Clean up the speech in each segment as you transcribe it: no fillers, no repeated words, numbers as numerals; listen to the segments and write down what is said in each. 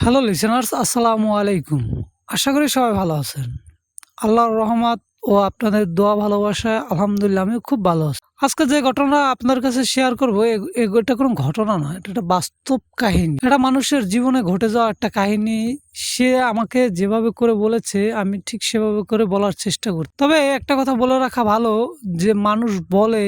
Hello listeners, আসসালামু আলাইকুম। আশা করি সবাই ভালো আছেন। আল্লাহর রহমত ও আপনাদের দোয়া ভালোবাসায় আলহামদুলিল্লাহ আমিও খুব ভালো আছি। আজকে যে ঘটনা আপনার কাছে শেয়ার করব এটা কোনো ঘটনা না, এটা একটা বাস্তব কাহিনী। এটা মানুষের জীবনে ঘটে যাওয়া একটা কাহিনী। সে আমাকে যেভাবে করে বলেছে আমি ঠিক সেভাবে করে বলার চেষ্টা করি। তবে একটা কথা বলে রাখা ভালো, যে মানুষ বলে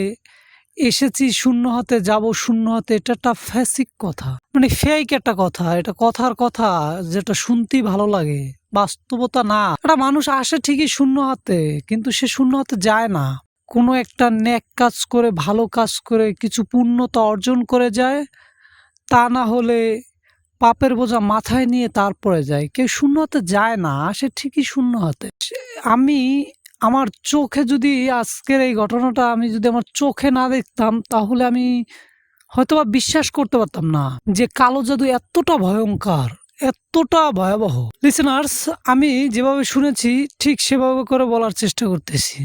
এসেছি শূন্য হাতে যাব শূন্য হাতে, এটা একটা ফ্যাসিক কথা, মানে ফেক একটা কথা। এটা কথার কথা, যেটা শুনতেই ভালো লাগে, বাস্তবতা না। একটা মানুষ আসে ঠিকই শূন্য হাতে, কিন্তু সে শূন্য হাতে যায় না। কোনো একটা নেক কাজ করে, ভালো কাজ করে, কিছু পূর্ণতা অর্জন করে যায়। তা না হলে পাপের বোঝা মাথায় নিয়ে তারপরে যায়। কেউ শূন্য হাতে যায় না, আসে ঠিকই শূন্য হাতে। আমি আমার চোখে যদি আজকের এই ঘটনাটা আমি যদি আমার চোখে না দেখতাম, তাহলে আমি হয়তোবা বিশ্বাস করতে পারতাম না যে কালো জাদু এতটা ভয়ঙ্কর, এতটা ভয়াবহ। লিসেনার্স, আমি যেভাবে শুনেছি ঠিক সেভাবে করে বলার চেষ্টা করতেছি।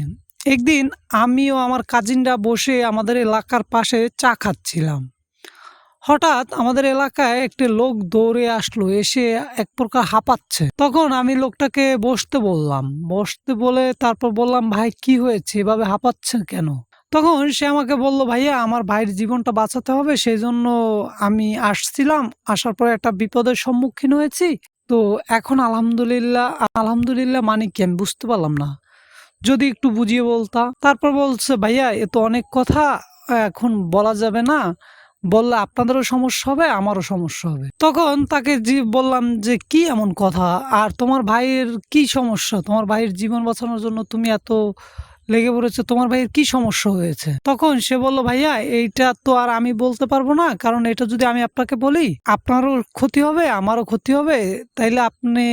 একদিন আমিও আমার কাজিনরা বসে আমাদের এলাকার পাশে চা খাচ্ছিলাম। হঠাৎ আমাদের এলাকায় একটি লোক দৌড়ে আসলো, এসে এক প্রকার হাঁপাচ্ছে। তখন আমি লোকটাকে বসতে বললাম, বসতে বলে তারপর বললাম, ভাই কি হয়েছে, এভাবে হাঁপাচ্ছেন কেন? তখন সে আমাকে বলল, ভাইয়া আমার ভাইয়ের জীবনটা বাঁচাতে হবে, সেই জন্য আমি আসছিলাম, আসার পরে একটা বিপদের সম্মুখীন হয়েছি। তো এখন আলহামদুলিল্লাহ। আলহামদুলিল্লাহ মানে কি আমি বুঝতে পারলাম না, যদি একটু বুঝিয়ে বলতা। তারপর বলছে, ভাইয়া এ তো অনেক কথা, এখন বলা যাবে না, বললে আপনাদেরও সমস্যা হবে, আমারও সমস্যা হবে। তখন তাকে বললাম যে কি এমন কথা, আর তোমার ভাইয়ের কি সমস্যা, তোমার ভাইয়ের জীবন বাঁচানোর জন্য তুমি এত লেগে পড়েছে, তোমার ভাইয়ের কি সমস্যা হয়েছে? তখন সে বলল, ভাইয়া এইটা তো আর আমি বলতে পারবো না, কারণ এটা যদি আমি আপনাকে বলি আপনারও ক্ষতি হবে, আমারও ক্ষতি হবে। তাইলে আপনি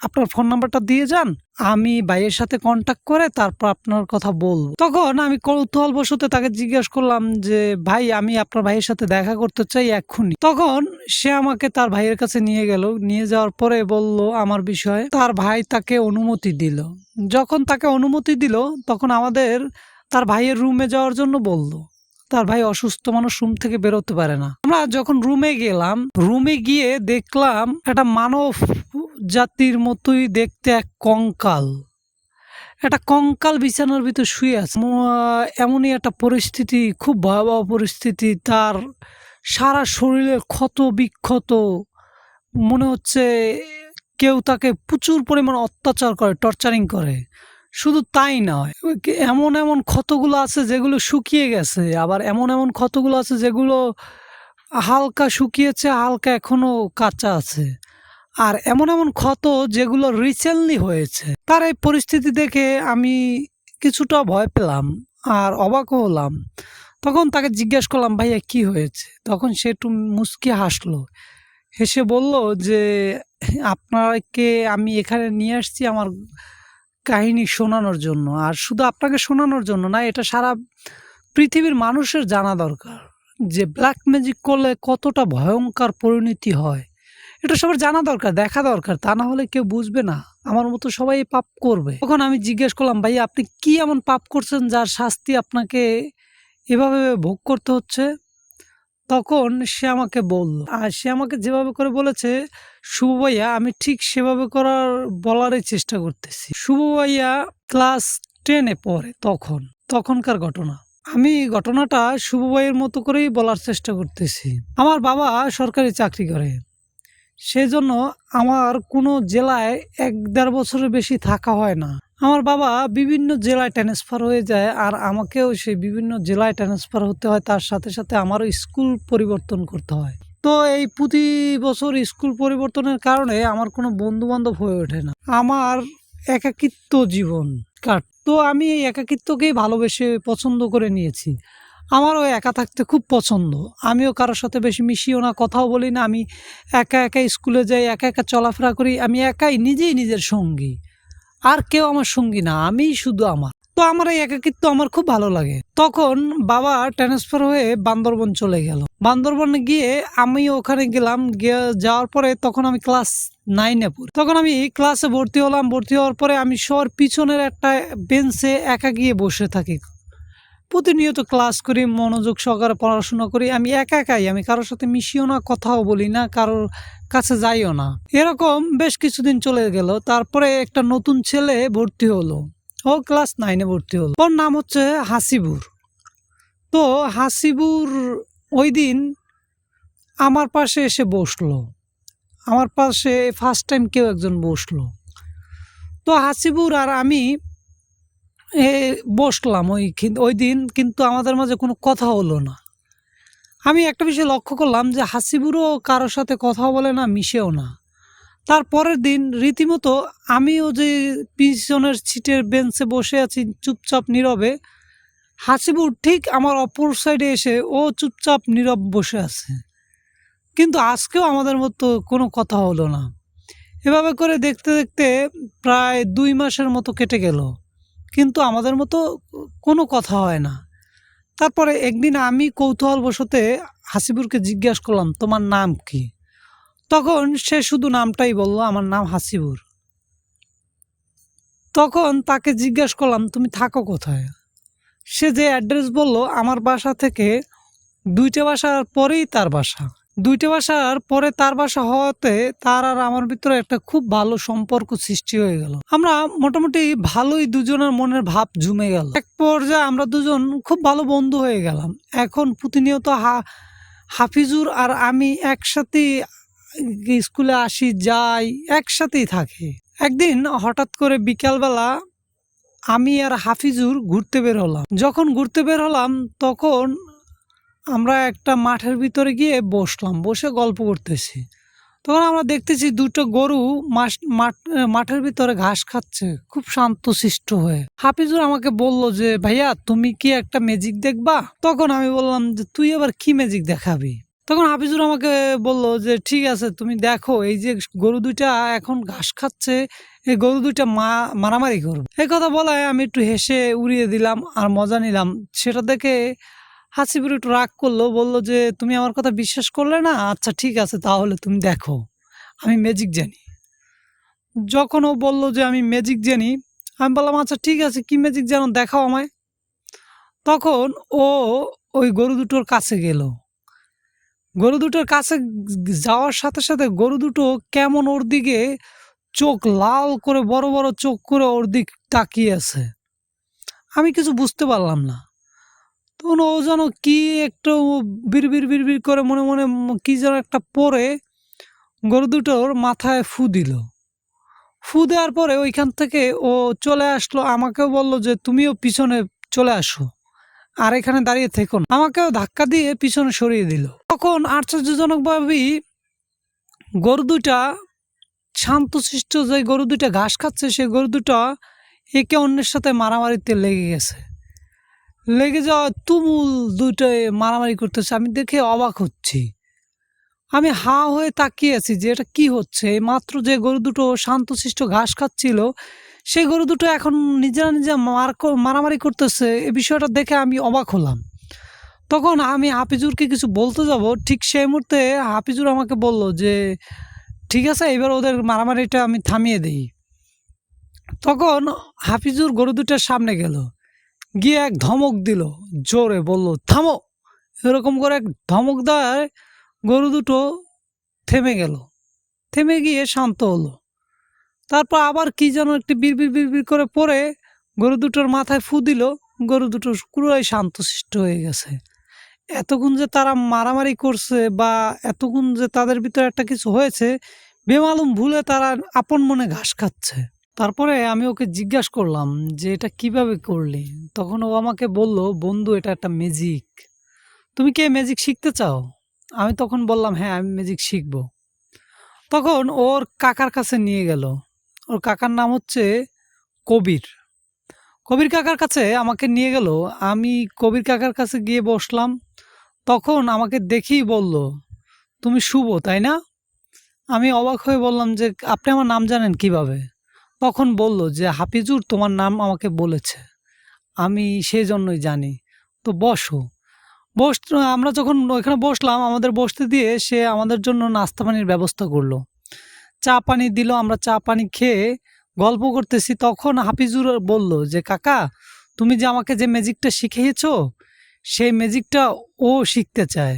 আপনার ফোন নাম্বারটা দিয়ে যান, আমি ভাইয়ের সাথে কন্টাক্ট করে তারপর আপনার কথা বলবো। তখন আমি কৌতূহল বশত তাকে জিজ্ঞেস করলাম যে ভাই, আমি আপনার ভাইয়ের সাথে দেখা করতে চাই এক্ষুনি। তখন সে আমাকে তার ভাইয়ের কাছে নিয়ে গেল, নিয়ে যাওয়ার পরে বলল আমার বিষয়ে। তার ভাই তাকে অনুমতি দিল। যখন তাকে অনুমতি দিল, তখন তার ভাইয়ের রুমে যাওয়ার জন্য বলল। তার ভাই অসুস্থ মানুষ, রুম থেকে বেরোতে পারে না। আমরা যখন রুমে গেলাম, রুমে গিয়ে দেখলাম একটা মানব জাতির মতোই দেখতে এক কঙ্কাল, একটা কঙ্কাল বিছানার ভিতর শুয়ে আছে। এমনই একটা পরিস্থিতি, খুব ভয়াবহ পরিস্থিতি। তার সারা শরীরে ক্ষত বিক্ষত, মনে হচ্ছে কেউ তাকে প্রচুর পরিমাণ অত্যাচার করে, টর্চারিং করে। শুধু তাই নয়, এমন এমন ক্ষতগুলো আছে যেগুলো শুকিয়ে গেছে, আবার এমন এমন ক্ষতগুলো আছে যেগুলো হালকা শুকিয়েছে, হালকা এখনো কাঁচা আছে। আর এমন এমন ক্ষত যেগুলো রিসেন্টলি হয়েছে। তার এই পরিস্থিতি দেখে আমি কিছুটা ভয় পেলাম আর অবাকও হলাম। তখন তাকে জিজ্ঞেস করলাম, ভাইয়া কি হয়েছে? তখন সে একটু মুচকি হাসলো, হেসে বলল যে আপনাকে আমি এখানে নিয়ে আসছি আমার কাহিনী শোনানোর জন্য। আর শুধু আপনাকে শোনানোর জন্য না, এটা সারা পৃথিবীর মানুষের জানা দরকার যে ব্ল্যাক ম্যাজিক করলে কতটা ভয়ঙ্কর পরিণতি হয়। এটা সবার জানা দরকার, দেখা দরকার, তা না হলে কেউ বুঝবে না। আমার মতো সবাই পাপ করবে। তখন আমি জিজ্ঞেস করলাম, ভাই আপনি কি এমন পাপ করছেন যার শাস্তি আপনাকে এভাবে ভোগ করতে হচ্ছে? তখন সে আমাকে বলল, আর সে আমাকে যেভাবে করে বলেছে, শুভ ভাইয়া আমি ঠিক সেভাবে বলারই চেষ্টা করতেছি। শুভ ভাইয়া ক্লাস 10-এ পড়ে। তখনকার ঘটনা। আমি ঘটনাটা শুভ ভাইয়ের মতো করেই বলার চেষ্টা করতেছি। আমার বাবা সরকারি চাকরি করে, সেজন্য আমার কোনো জেলায় 1-1.5 বছরের বেশি থাকা হয় না। আমার বাবা বিভিন্ন জেলায় ট্রান্সফার হয়ে যায়, আর আমাকেও সেই বিভিন্ন জেলায় ট্রান্সফার হতে হয়। তার সাথে সাথে আমারও স্কুল পরিবর্তন করতে হয়। তো এই প্রতি বছর স্কুল পরিবর্তনের কারণে আমার কোনো বন্ধু বান্ধব হয়ে ওঠে না। আমার একাকিত্ব জীবন তো আমি এই একাকিত্বকেই ভালোবেসে পছন্দ করে নিয়েছি। আমারও একা থাকতে খুব পছন্দ। আমিও কারোর সাথে বেশি মিশিও না, কথাও বলি না। আমি একা একা স্কুলে যাই, একা একা চলাফেরা করি। আমি একাই, নিজেই নিজের সঙ্গী। আর কেউ আমার সঙ্গী না, আমিই শুধু আমার। তো আমার এই একাকিত্ব আমার খুব ভালো লাগে। তখন বাবা ট্রান্সফার হয়ে বান্দরবন চলে গেল। বান্দরবনে গিয়ে আমিও ওখানে গেলাম। যাওয়ার পরে তখন আমি ক্লাস 9-এ পড়ি। তখন আমি ক্লাসে ভর্তি হলাম। ভর্তি হওয়ার পরে আমি সবার পিছনের একটা বেঞ্চে একা গিয়ে বসে থাকি। প্রতিনিয়ত ক্লাস করি, মনোযোগ সহকারে পড়াশোনা করি। আমি একাই, আমি কারোর সাথে মিশিও না, কথাও বলি না, কারোর কাছে যাইও না। এরকম বেশ কিছুদিন চলে গেল। তারপরে একটা নতুন ছেলে ভর্তি হলো। ও ক্লাস 9-এ ভর্তি হলো। ওর নাম হচ্ছে হাসিবুর। তো হাসিবুর ওই দিন আমার পাশে এসে বসলো। আমার পাশে ফার্স্ট টাইম কেউ একজন বসলো। তো হাসিবুর আর আমি বসলাম ওই দিন, কিন্তু আমাদের মাঝে কোনো কথা হলো না। আমি একটা বিষয় লক্ষ্য করলাম যে হাসিবুরও কারোর সাথে কথা বলে না, মিশেও না। তারপরের দিন রীতিমতো আমিও যে পিছনের সিটের বেঞ্চে বসে আছি চুপচাপ নীরবে, হাসিবুর ঠিক আমার অপর সাইডে এসে ও চুপচাপ নীরব বসে আছে। কিন্তু আজকেও আমাদের মতো কোনো কথা হলো না। এভাবে করে দেখতে দেখতে প্রায় 2 মাসের মতো কেটে গেল, কিন্তু আমাদের মতো কোনো কথা হয় না। তারপরে একদিন আমি কৌতূহলবশতে হাসিবুরকে জিজ্ঞেস করলাম, তোমার নাম কি? তখন সে শুধু নামটাই বলল, আমার নাম হাসিবুর। তখন তাকে জিজ্ঞেস করলাম, তুমি থাকো কোথায়? সে যে অ্যাড্রেস বলল, আমার বাসা থেকে 2টে বাসার পরেই তার বাসা। 2টে বাসার পরে তার বাসা হওয়াতে তার আর আমার ভিতরে একটা খুব ভালো সম্পর্ক সৃষ্টি হয়ে গেল। আমরা মোটামুটি ভালোই দুজনের মনের ভাব জমে গেল। এক পর্যায়ে আমরা দুজন খুব ভালো বন্ধু হয়ে গেলাম। এখন প্রতিনিয়ত হাফিজুর আর আমি একসাথেই স্কুলে আসি, যাই, একসাথেই থাকি। একদিন হঠাৎ করে বিকালবেলা আমি আর হাফিজুর ঘুরতে বের হলাম। যখন ঘুরতে বের হলাম তখন আমরা একটা মাঠের ভিতরে গিয়ে বসলাম, বসে গল্প করতেছি। তখন আমরা দেখতেছি 2টো গরু মাঠের ভিতরে ঘাস খাচ্ছে খুব শান্তশিষ্ট হয়ে। হাফিজুর আমাকে বলল যে, ভাইয়া তুমি কি একটা ম্যাজিক দেখবা? তখন আমি বললাম যে, তুই আবার কি ম্যাজিক দেখাবি? তখন হাফিজুর আমাকে বলল যে, ঠিক আছে তুমি দেখো, এই যে গরু 2টা এখন ঘাস খাচ্ছে, এই গরু 2টা মারামারি করবে। এই কথা বলায় আমি একটু হেসে উড়িয়ে দিলাম আর মজা নিলাম। সেটা দেখে হাসিবুর একটু রাগ করলো, বলল যে, তুমি আমার কথা বিশ্বাস করলে না? আচ্ছা ঠিক আছে, তাহলে তুমি দেখো, আমি ম্যাজিক জানি। যখন ও বলল যে আমি ম্যাজিক জানি, আমি বললাম আচ্ছা ঠিক আছে, কি ম্যাজিক জানো দেখাও আমায়। তখন ও ওই গরু দুটোর কাছে গেল। গরু দুটোর কাছে যাওয়ার সাথে সাথে গরু দুটো কেমন ওর দিকে চোখ লাল করে, বড় বড় চোখ করে ওর দিক তাকিয়ে আছে। আমি কিছু বুঝতে পারলাম না। তখন ও যেন কি একটু বিড়বিড় করে মনে মনে কি যেন একটা পরে গরু দুটোর মাথায় ফু দিল। ফু দেওয়ার পরে ওইখান থেকে ও চলে আসলো। আমাকেও বলল যে, তুমিও পিছনে চলে আসো, আর এখানে দাঁড়িয়ে থেকো না। আমাকেও ধাক্কা দিয়ে পিছনে সরিয়ে দিল। তখন আশ্চর্যজনকভাবেই গরু দুটা শান্তশিষ্ট, যে গরু দুটা ঘাস খাচ্ছে, সে গরু দুটা একে অন্যের সাথে মারামারিতে লেগে গেছে। লেগে যাওয়া তুমুল দুটোয় মারামারি করতেছে। আমি দেখে অবাক হচ্ছি। আমি হাঁ হয়ে তাকিয়ে আছি যে এটা কি হচ্ছে। মাত্র যে গরু দুটো শান্তশিষ্ট ঘাস খাচ্ছিল, সেই গরু দুটো এখন নিজেরা নিজে মারামারি করতেছে। এই বিষয়টা দেখে আমি অবাক হলাম। তখন আমি হাফিজুরকে কিছু বলতে যাব, ঠিক সেই মুহূর্তে হাফিজুর আমাকে বলল যে, ঠিক আছে, এবার ওদের মারামারিটা আমি থামিয়ে দিই। তখন হাফিজুর গরু দুটার সামনে গেল, গিয়ে এক ধমক দিল, জোরে বলল, থামো। এরকম করে এক ধমক দেওয়ায় গরু দুটো থেমে গেল। থেমে গিয়ে শান্ত হলো। তারপর আবার কি যেন একটি বিড়বিড় করে পরে গরু দুটোর মাথায় ফু দিল। গরু দুটো পুরোই শান্তশিষ্ট হয়ে গেছে। এতক্ষণ যে তারা মারামারি করছে বা এতক্ষণ যে তাদের ভিতরে একটা কিছু হয়েছে, বেমালুম ভুলে তারা আপন মনে ঘাস খাচ্ছে। তারপরে আমি ওকে জিজ্ঞাসা করলাম যে, এটা কিভাবে করলি? তখন ও আমাকে বলল, বন্ধু এটা একটা ম্যাজিক। তুমি কি ম্যাজিক শিখতে চাও? আমি তখন বললাম, হ্যাঁ আমি ম্যাজিক শিখব। তখন ওর কাকার কাছে নিয়ে গেল। ওর কাকার নাম হচ্ছে কবির। কবির কাকার কাছে আমাকে নিয়ে গেল। আমি কবির কাকার কাছে গিয়ে বসলাম। তখন আমাকে দেখেই বলল, তুমি শুভ তাই না? আমি অবাক হয়ে বললাম যে, আপনি আমার নাম জানেন কিভাবে? তখন বলল যে, হাফিজুর তোমার নাম আমাকে বলেছে, আমি সেই জন্যই জানি। তো বসো। আমরা যখন ওইখানে বসলাম, আমাদের বসতে দিয়ে সে আমাদের জন্য নাস্তা পানির ব্যবস্থা করলো। চা পানি দিল। আমরা চা পানি খেয়ে গল্প করতেছি। তখন হাফিজুর বলল যে, কাকা তুমি যে আমাকে যে ম্যাজিকটা শিখিয়েছো সেই ম্যাজিকটা ও শিখতে চায়।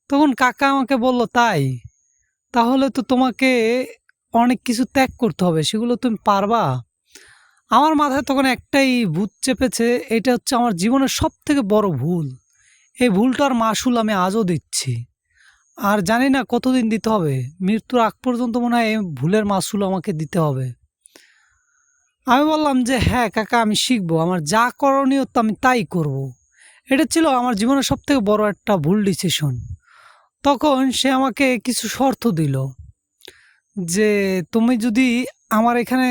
তখন কাকা আমাকে বলল, তাই? তাহলে তো তোমাকে অনেক কিছু ত্যাগ করতে হবে, সেগুলো তুমি পারবা? আমার মাথায় তখন একটাই ভূত চেপেছে, এটা হচ্ছে আমার জীবনের সব থেকে বড় ভুল। এই ভুলটার মাসুল আমি আজও দিচ্ছি, আর জানি না কতদিন দিতে হবে। মৃত্যুর আগ পর্যন্ত মনে হয় এই ভুলের মাসুল আমাকে দিতে হবে। আমি বললাম যে হ্যাঁ কাকা, আমি শিখবো, আমার যা করণীয় তো আমি তাই করব। এটা ছিল আমার জীবনের সব থেকে বড় একটা ভুল ডিসিশন। তখন সে আমাকে কিছু শর্ত দিল যে তুমি যদি আমার এখানে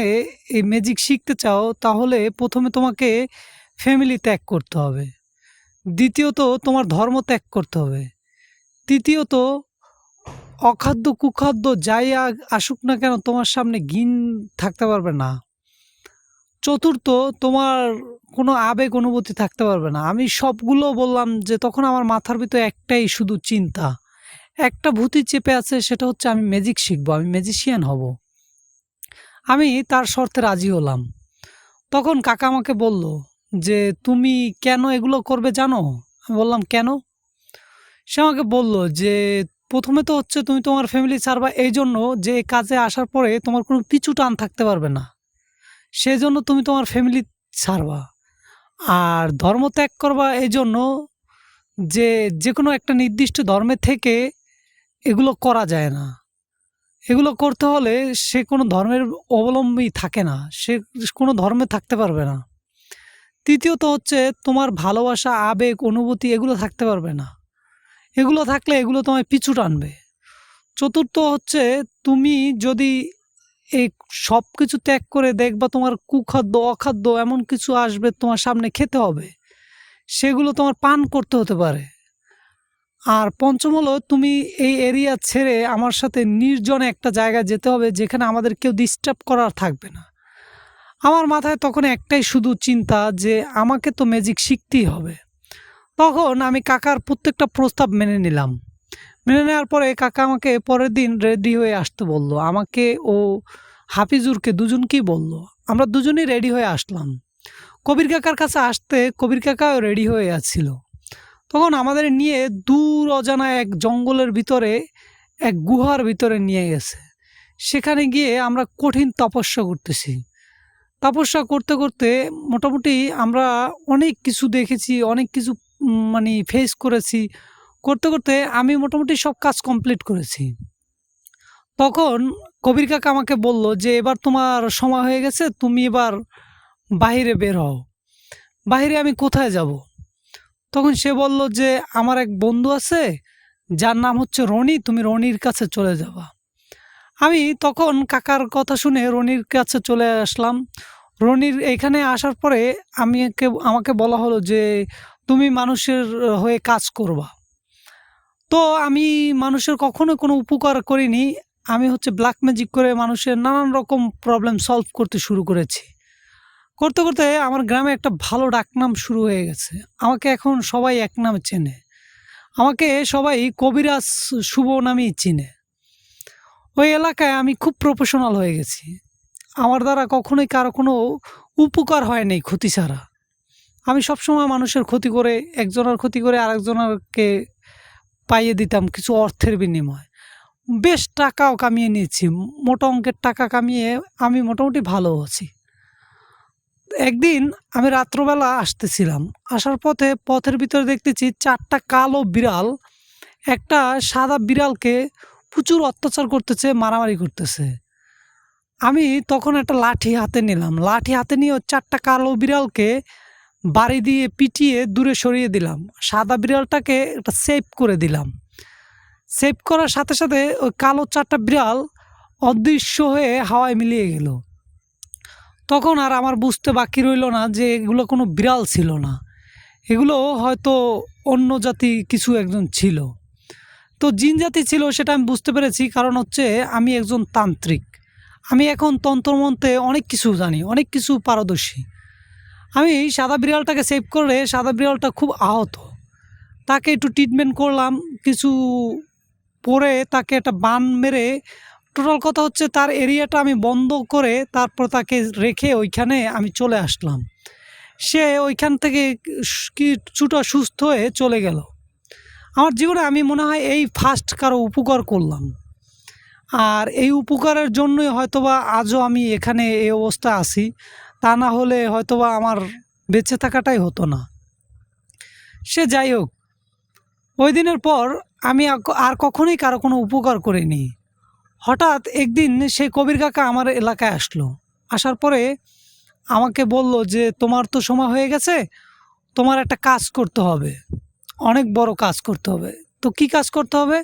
এই ম্যাজিক শিখতে চাও তাহলে প্রথমে তোমাকে ফ্যামিলি ত্যাগ করতে হবে, দ্বিতীয়ত তোমার ধর্ম ত্যাগ করতে হবে, তৃতীয়ত অখাদ্য কুখাদ্য যাই আসুক না কেন তোমার সামনে ঘিন থাকতে পারবে না, চতুর্থ তোমার কোনো আবেগ অনুভূতি থাকতে পারবে না। আমি সবগুলো বললাম যে তখন আমার মাথার ভিতরে একটাই শুধু চিন্তা, একটা ভূতি চেপে আছে, সেটা হচ্ছে আমি ম্যাজিক শিখবো, আমি ম্যাজিশিয়ান হব। আমি তার শর্তে রাজি হলাম। তখন কাকা আমাকে বলল যে তুমি কেন এগুলো করবে জানো? আমি বললাম কেন? সে আমাকে বলল যে প্রথমে তো হচ্ছে তুমি তোমার ফ্যামিলি ছাড়বা এই জন্য যে এই কাজে আসার পরে তোমার কোনো পিছু টান থাকতে পারবে না, সেই জন্য তুমি তোমার ফ্যামিলি ছাড়বা। আর ধর্ম ত্যাগ করবা এই জন্য যে যে কোনো একটা নির্দিষ্ট ধর্মে থেকে এগুলো করা যায় না, এগুলো করতে হলে সে কোনো ধর্মের অবলম্বী থাকে না, সে কোনো ধর্মে থাকতে পারবে না। তৃতীয়ত হচ্ছে তোমার ভালোবাসা আবেগ অনুভূতি এগুলো থাকতে পারবে না, এগুলো থাকলে এগুলো তোমায় পিছু টানবে। চতুর্থ হচ্ছে তুমি যদি এই সব কিছু ত্যাগ করে দেখবা তোমার কুখাদ্য অখাদ্য এমন কিছু আসবে তোমার সামনে, খেতে হবে, সেগুলো তোমার পান করতে হতে পারে। আর পঞ্চম হলো তুমি এই এরিয়া ছেড়ে আমার সাথে নির্জনে একটা জায়গায় যেতে হবে যেখানে আমাদের কেউ ডিস্টার্ব করার থাকবে না। আমার মাথায় তখন একটাই শুধু চিন্তা যে আমাকে তো ম্যাজিক শিখতেই হবে। তখন আমি কাকার প্রত্যেকটা প্রস্তাব মেনে নিলাম। মেনে নেওয়ার পরে কাকা আমাকে পরের দিন রেডি হয়ে আসতে বলল, আমাকে ও হাফিজুরকে দুজনকেই বলল। আমরা দুজনেই রেডি হয়ে আসলাম। কবির কাকার কাছে আসতে কবির কাকাও রেডি হয়ে আসছিল। তখন আমাদের নিয়ে দূর অজানা এক জঙ্গলের ভিতরে, এক গুহার ভিতরে নিয়ে গেছে। সেখানে গিয়ে আমরা কঠিন তপস্যা করতেছি। তপস্যা করতে করতে মোটামুটি আমরা অনেক কিছু দেখেছি, অনেক কিছু মানে ফেস করেছি। করতে করতে আমি মোটামুটি সব কাজ কমপ্লিট করেছি। তখন কবির কাকা আমাকে বলল যে এবার তোমার সময় হয়ে গেছে, তুমি এবার বাহিরে বের হও। বাহিরে আমি কোথায় যাব? তখন সে বলল যে আমার এক বন্ধু আছে যার নাম হচ্ছে রনি, তুমি রনির কাছে চলে যাবা। আমি তখন কাকার কথা শুনে রনির কাছে চলে আসলাম। রনির এখানে আসার পরে আমাকে বলা হলো যে তুমি মানুষের হয়ে কাজ করবা। তো আমি মানুষের কখনো কোনো উপকার করিনি, আমি হচ্ছে ব্ল্যাক ম্যাজিক করে মানুষের নানান রকম প্রবলেম সলভ করতে শুরু করেছি। করতে করতে আমার গ্রামে একটা ভালো ডাকনাম শুরু হয়ে গেছে। আমাকে এখন সবাই এক নামে চেনে, আমাকে সবাই কবিরাজ শুভ নামেই চিনে। ওই এলাকায় আমি খুব প্রফেশনাল হয়ে গেছি। আমার দ্বারা কখনোই কারো কোনো উপকার হয়নি ক্ষতি ছাড়া। আমি সবসময় মানুষের ক্ষতি করে, একজনের ক্ষতি করে আরেকজনকে পাইয়ে দিতাম কিছু অর্থের বিনিময়ে। বেশ টাকাও কামিয়ে নিয়েছি, মোটা অঙ্কের টাকা কামিয়ে আমি মোটামুটি ভালো আছি। একদিন আমি রাত্রবেলা আসতেছিলাম, আসার পথে পথের ভিতরে দেখতেছি 4টা কালো বিড়াল একটা সাদা বিড়ালকে প্রচুর অত্যাচার করতেছে, মারামারি করতেছে। আমি তখন একটা লাঠি হাতে নিলাম, লাঠি হাতে নিয়ে 4টা কালো বিড়ালকে বাড়ি দিয়ে পিটিয়ে দূরে সরিয়ে দিলাম। সাদা বিড়ালটাকে একটা সেভ করে দিলাম। সেভ করার সাথে সাথে ওই কালো 4টা বিড়াল অদৃশ্য হয়ে হাওয়ায় মিলিয়ে গেল। তখন আর আমার বুঝতে বাকি রইল না যে এগুলো কোনো বিড়াল ছিল না, এগুলো হয়তো অন্য জাতি কিছু একজন ছিল। তো জিন জাতি ছিল সেটা আমি বুঝতে পেরেছি, কারণ হচ্ছে আমি একজন তান্ত্রিক। আমি এখন তন্ত্রমন্ত্রে অনেক কিছু জানি, অনেক কিছু পারদর্শী। আমি সাদা বিড়ালটাকে সেভ করে, সাদা বিড়ালটা খুব আহত, তাকে একটু ট্রিটমেন্ট করলাম, কিছু পরে তাকে একটা বান মেরে, টোটাল কথা হচ্ছে তার এরিয়াটা আমি বন্ধ করে তারপর তাকে রেখে ওইখানে আমি চলে আসলাম। সে ওইখান থেকে কিছুটা সুস্থ হয়ে চলে গেল। আমার জীবনে আমি মনে হয় এই ফার্স্ট কারো উপকার করলাম, আর এই উপকারের জন্যই হয়তোবা আজও আমি এখানে এই অবস্থা আছি। তা না হলে হয়তোবা আমার বেঁচে থাকাটাই হতো না। সে যাই হোক, ওই দিনের পর আমি আর কখনোই কারো কোনো উপকার করিনি। হঠাৎ একদিন সেই কবির কাকা আমার এলাকায় আসলো। আসার পরে আমাকে বলল যে তোমার তো সময় হয়ে গেছে, তোমার একটা কাজ করতে হবে, অনেক বড় কাজ করতে হবে। তো কি কাজ করতে হবে?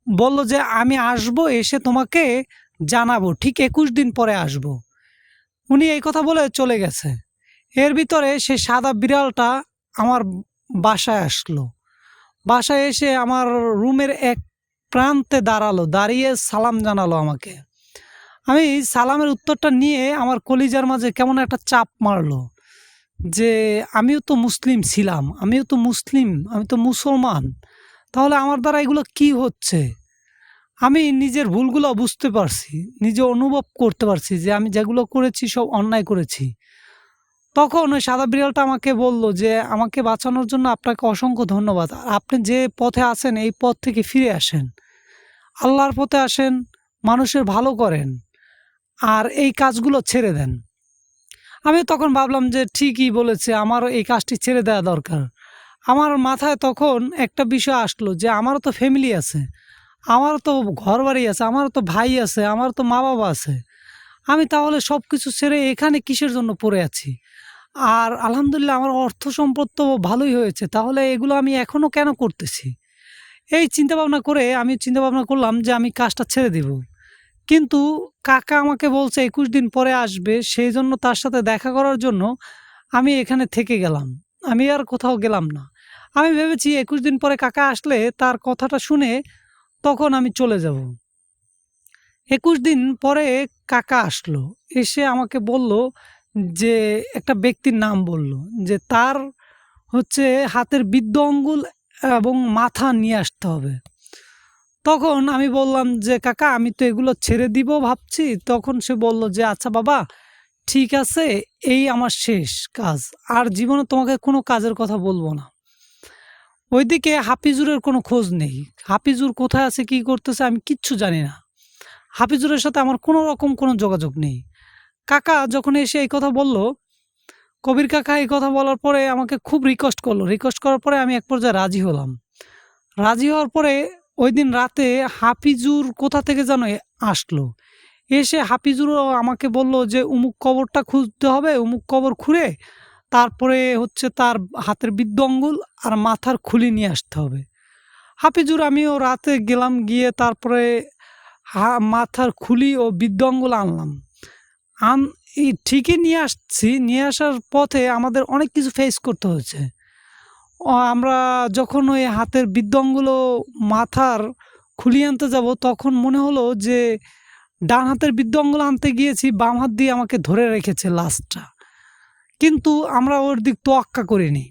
বলল যে আমি আসব, এসে তোমাকে জানাবো, ঠিক 21 দিন পরে আসব। উনি এই কথা বলে চলে গেছে। এর ভিতরে সে সাদা বিড়ালটা আমার বাসায় আসলো। বাসায় এসে আমার রুমের এক প্রান্তে দাঁড়ালো, দাঁড়িয়ে সালাম জানালো আমাকে। আমি সালামের উত্তরটা নিয়ে আমার কলিজার মাঝে কেমন একটা চাপ মারলো যে আমিও তো মুসলিম ছিলাম, আমিও তো মুসলিম, আমি তো মুসলমান, তাহলে আমার দ্বারা এগুলো কি হচ্ছে? আমি নিজের ভুলগুলো বুঝতে পারছি, নিজে অনুভব করতে পারছি যে আমি যেগুলো করেছি সব অন্যায় করেছি। তখন ওই সাদা বিড়ালটা আমাকে বলল যে আমাকে বাঁচানোর জন্য আপনাকে অসংখ্য ধন্যবাদ। আর আপনি যে পথে আছেন এই পথ থেকে ফিরে আসেন, আল্লাহর পথে আসেন, মানুষের ভালো করেন, আর এই কাজগুলো ছেড়ে দেন। আমি তখন ভাবলাম যে ঠিকই বলেছে, আমারও এই কাজটি ছেড়ে দেওয়া দরকার। আমার মাথায় তখন একটা বিষয় আসলো যে আমারও তো ফ্যামিলি আছে, আমারও তো ঘরবাড়ি আছে, আমারও তো ভাই আছে, আমার তো মা বাবা আছে। আমি তাহলে সব কিছু ছেড়ে এখানে কিসের জন্য পড়ে আছি? আর আলহামদুলিল্লাহ আমার অর্থ সম্পদ তো ভালোই হয়েছে, তাহলে এগুলো আমি এখনও কেন করতেছি? এই চিন্তাভাবনা করে আমি চিন্তাভাবনা করলাম যে আমি কাজটা ছেড়ে দিব। কিন্তু কাকা আমাকে বলছে 21 দিন পরে আসবে, সেই জন্য তার সাথে দেখা করার জন্য আমি এখানে থেকে গেলাম। আমি আর কোথাও গেলাম না। আমি ভেবেছি 21 দিন পরে কাকা আসলে তার কথাটা শুনে তখন আমি চলে যাব। 21 দিন পরে কাকা আসলো। এসে আমাকে বলল যে একটা ব্যক্তির নাম বলল যে তার হচ্ছে হাতের বৃদ্ধ আঙ্গুল এবং মাথা নিয়ে আসতে হবে। তখন আমি বললাম যে কাকা আমি তো এগুলো ছেড়ে দিব ভাবছি। তখন সে বলল যে আচ্ছা বাবা, ঠিক আছে, এই আমার শেষ কাজ, আর জীবনে তোমাকে কোনো কাজের কথা বলবো না। ওইদিকে হাফিজুরের কোনো খোঁজ নেই। হাফিজুর কোথায় আছে, কি করতেছে আমি কিচ্ছু জানি না। হাফিজুরের সাথে আমার কোনো রকম কোনো যোগাযোগ নেই। কাকা যখন এসে এই কথা বলল, কবির কাকা এই কথা বলার পরে আমাকে খুব রিকোয়েস্ট করলো। রিকোয়েস্ট করার পরে আমি এক পর্যায়ে রাজি হলাম। রাজি হওয়ার পরে ওই দিন রাতে হাফিজুর কোথা থেকে যেন আসলো। এসে হাফিজুরও আমাকে বলল যে অমুক কবরটা খুঁজতে হবে, অমুক কবর খুঁড়ে তারপরে হচ্ছে তার হাতের বৃদ্ধ আঙ্গুল আর মাথার খুলি নিয়ে আসতে হবে। হাফিজুর আমিও রাতে গেলাম, গিয়ে তারপরে মাথার খুলি ও বৃদ্ধ আঙ্গুল আনলাম। এই ঠিকই নিয়ে আসছি, নিয়ে আসার পথে আমাদের অনেক কিছু ফেস করতে হয়েছে। আমরা যখন ওই হাতের বৃদ্ধ আঙ্গুল ও মাথার খুলি আনতে যাব, তখন মনে হলো যে ডান হাতের বৃদ্ধ আঙ্গুল আনতে গিয়েছি, বাম হাত দিয়ে আমাকে ধরে রেখেছে লাশটা। কিন্তু আমরা ওর দিক তোয়াক্কা করিনি।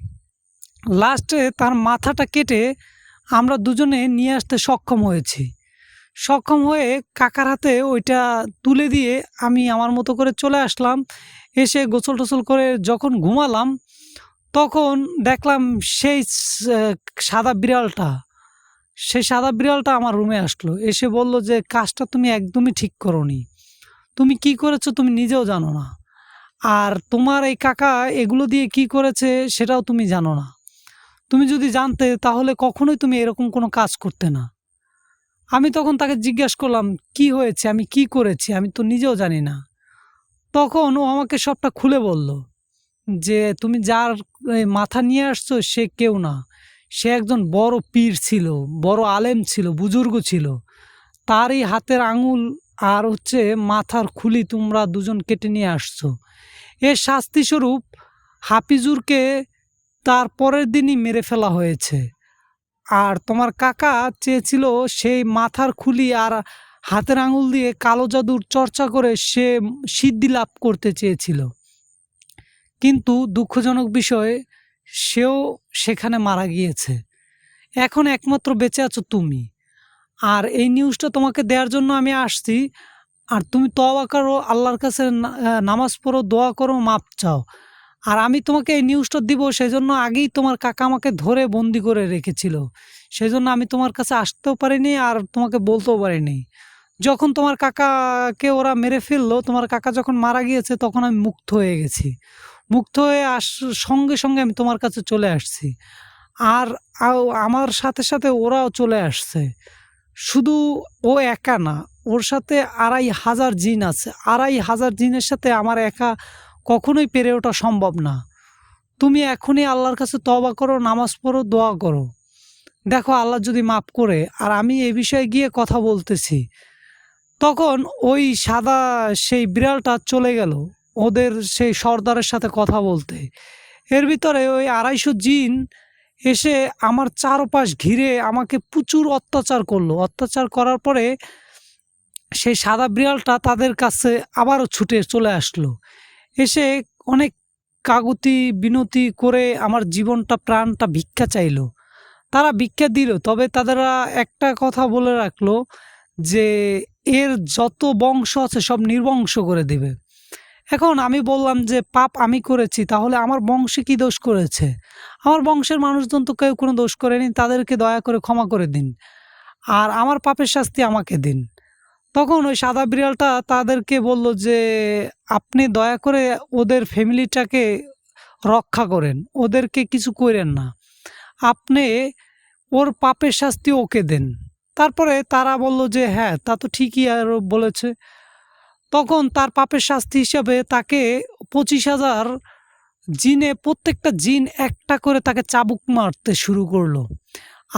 লাস্টে তার মাথাটা কেটে আমরা দুজনে নিয়ে আসতে সক্ষম হয়েছি। সক্ষম হয়ে কাকার হাতে ওইটা তুলে দিয়ে আমি আমার মতো করে চলে আসলাম। এসে গোসল টোসল করে যখন ঘুমালাম, তখন দেখলাম সেই সাদা বিড়ালটা, সেই সাদা বিড়ালটা আমার রুমে আসলো। এসে বলল যে কাজটা তুমি একদমই ঠিক করোনি, তুমি কি করেছো তুমি নিজেও জানো না, আর তোমার এই কাকা এগুলো দিয়ে কি করেছে সেটাও তুমি জানো না। তুমি যদি জানতে তাহলে কখনোই তুমি এরকম কোনো কাজ করতে না। আমি তখন তাকে জিজ্ঞাসা করলাম কি হয়েছে, আমি কি করেছি, আমি তো নিজেও জানি না। তখন ও আমাকে সবটা খুলে বলল যে তুমি যার মাথা নিয়ে আসছো সে কেউ না, সে একজন বড় পীর ছিল, বড় আলেম ছিল, বুজুর্গ ছিল। তারই হাতের আঙুল আর হচ্ছে মাথার খুলি তোমরা দুজন কেটে নিয়ে আসছো। এর শাস্তিস্বরূপ হাফিজুরকে তার পরের দিনই মেরে ফেলা হয়েছে। আর তোমার কাকা চেয়েছিল সেই মাথার খুলি আর হাতের আঙুল দিয়ে কালো জাদুর চর্চা করে সে সিদ্ধি লাভ করতে চেয়েছিল, কিন্তু দুঃখজনক বিষয় সেও সেখানে মারা গিয়েছে। এখন একমাত্র বেঁচে আছো তুমি, আর এই নিউজটা তোমাকে দেওয়ার জন্য আমি আসছি। আর তুমি তওবা করো, আল্লাহর কাছে নামাজ পড়ো, দোয়া করো, মাপ চাও। আর আমি তোমাকে এই নিউজটা দিব সেজন্য আগেই তোমার কাকা আমাকে ধরে বন্দি করে রেখেছিল। সেজন্য আমি তোমার কাছে আসতেও পারিনি আর তোমাকে বলতেও পারিনি। যখন তোমার কাকাকে ওরা মেরে ফেললো, তোমার কাকা যখন মারা গিয়েছে তখন আমি মুক্ত হয়ে গেছি। মুক্ত হয়ে সঙ্গে, সঙ্গে আমি তোমার কাছে চলে আসছি। আর আমার সাথে, সাথে ওরাও চলে আসছে। শুধু ও একা না, ওর সাথে ২,৫০০ জিন আছে। ২,৫০০ জিনের সাথে আমার একা কখনোই পেরে ওঠা সম্ভব না। তুমি এখনই আল্লাহর কাছে তওবা করো, নামাজ পড়ো, দোয়া করো। দেখো আল্লাহ যদি মাফ করে। আর আমি এ বিষয়ে গিয়ে কথা বলতেছি। তখন ওই সাদা সেই বিড়ালটা চলে গেল ওদের সেই সর্দারের সাথে কথা বলতে। এর ভিতরে ওই ২৫০ জিন এসে আমার চারপাশ ঘিরে আমাকে প্রচুর অত্যাচার করলো। অত্যাচার করার পরে সেই সাদা বিড়ালটা তাদের কাছে আবারও ছুটে চলে আসলো। এসে অনেক কাকুতি বিনতি করে আমার জীবনটা প্রাণটা ভিক্ষা চাইলো। তারা ভিক্ষা দিল, তবে তাদেরা একটা কথা বলে রাখলো যে এর যত বংশ আছে সব নির্বংশ করে দিবে। এখন আমি বললাম যে পাপ আমি করেছি, তাহলে আমার বংশে কি দোষ করেছে? আমার বংশের মানুষজন তো কেউ কোনো দোষ করেনি, তাদেরকে দয়া করে ক্ষমা করে দিন আর আমার পাপের শাস্তি আমাকে দিন। তখন ওই সাদা বিড়ালটা তাদেরকে বলল যে আপনি দয়া করে ওদের ফ্যামিলিটাকে রক্ষা করেন, ওদেরকে কিছু করেন না, আপনি ওর পাপের শাস্তি ওকে দেন। তারপরে তারা বলল যে হ্যাঁ, তা তো ঠিকই আর বলেছে। তখন তার পাপের শাস্তি হিসাবে তাকে ২৫,০০০ জিনে প্রত্যেকটা জিন একটা করে তাকে চাবুক মারতে শুরু করলো।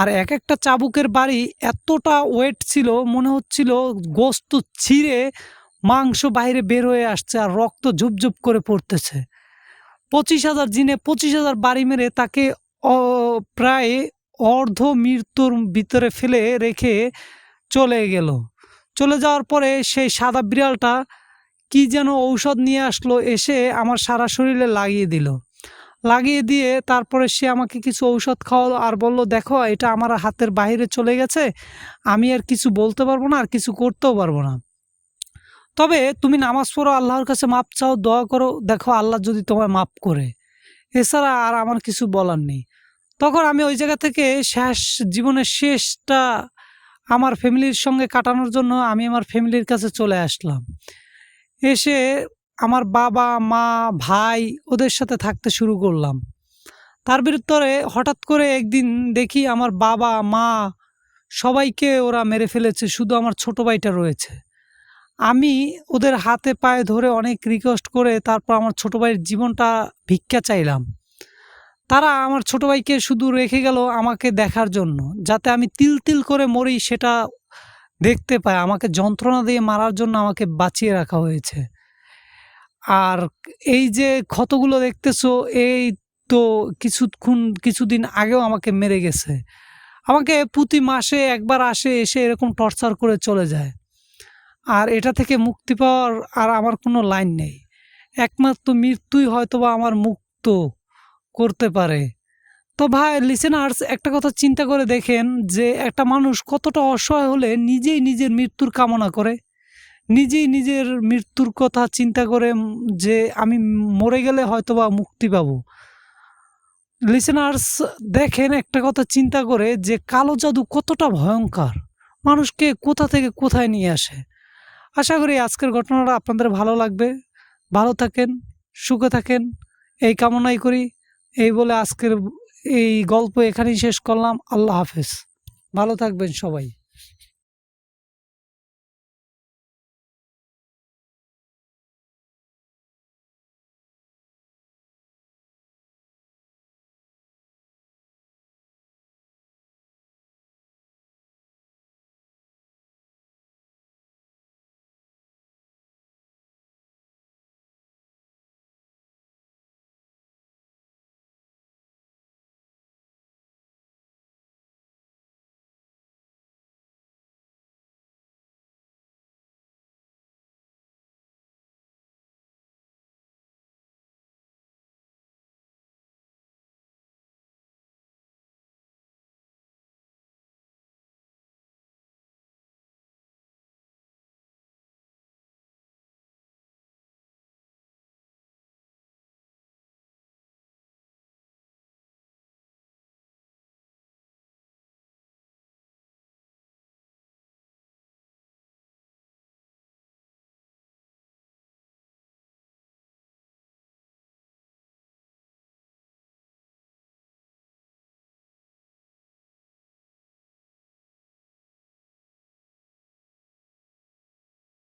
আর এক একটা চাবুকের বাড়ি এতটা ওয়েট ছিল, মনে হচ্ছিল গোস্ত ছিঁড়ে মাংস বাইরে বের হয়ে আসছে আর রক্ত ঝুপঝুপ করে পড়তেছে। ২৫,০০০ জিনে ২৫,০০০ বাড়ি মেরে তাকে প্রায় অর্ধ মৃত্যুর ভিতরে ফেলে রেখে চলে গেল। চলে যাওয়ার পরে সেই সাদা বিড়ালটা কি যেন ঔষধ নিয়ে আসলো, এসে আমার সারা শরীরে লাগিয়ে দিল। লাগিয়ে দিয়ে তারপরে সে আমাকে কিছু ঔষধ খাওয়ালো আর বলল, দেখো এটা আমার হাতের বাইরে চলে গেছে, আমি আর কিছু বলতে পারবো না আর কিছু করতেও পারবো না, তবে তুমি নামাজ পড়ো, আল্লাহর কাছে মাপ চাও, দোয়া করো, দেখো আল্লাহ যদি তোমায় মাপ করে। এছাড়া আর আমার কিছু বলার নেই। তখন আমি ওই জায়গা থেকে জীবনের শেষটা আমার ফ্যামিলির সঙ্গে কাটানোর জন্য আমি আমার ফ্যামিলির কাছে চলে আসলাম। এসে আমার বাবা মা ভাই ওদের সাথে থাকতে শুরু করলাম। তার ভিতরে হঠাৎ করে একদিন দেখি আমার বাবা মা সবাইকে ওরা মেরে ফেলেছে, শুধু আমার ছোট ভাইটা রয়েছে। আমি ওদের হাতে পায়ে ধরে অনেক রিকোয়েস্ট করে তারপর আমার ছোট ভাইয়ের জীবনটা ভিক্ষা চাইলাম। তারা আমার ছোট ভাইকে শুধু রেখে গেল আমাকে দেখার জন্য, যাতে আমি তিল তিল করে মরি সেটা দেখতে পাই। আমাকে যন্ত্রণা দিয়ে মারার জন্য আমাকে বাঁচিয়ে রাখা হয়েছে। আর এই যে ক্ষতগুলো দেখতেছো, এই তো কিছুদিন আগেও আমাকে মেরে গেছে। আমাকে প্রতি মাসে একবার আসে, এসে এরকম টর্চার করে চলে যায়। আর এটা থেকে মুক্তি পাওয়ার আর আমার কোনো লাইন নেই। একমাত্র মৃত্যুই হয়তোবা আমার মুক্ত করতে পারে। তো ভাই লিসেনার্স, একটা কথা চিন্তা করে দেখেন যে একটা মানুষ কতটা অসহায় হলে নিজেই নিজের মৃত্যুর কামনা করে, নিজেই নিজের মৃত্যুর কথা চিন্তা করে যে আমি মরে গেলে হয়তোবা মুক্তি পাবো। লিসেনার্স দেখেন, একটা কথা চিন্তা করে যে কালো জাদু কতটা ভয়ঙ্কর, মানুষকে কোথা থেকে কোথায় নিয়ে আসে। আশা করি আজকের ঘটনাটা আপনাদের ভালো লাগবে। ভালো থাকেন, সুখে থাকেন, এই কামনাই করি। এই বলে আজকের এই গল্প এখানেই শেষ করলাম। আল্লাহ হাফেজ, ভালো থাকবেন সবাই।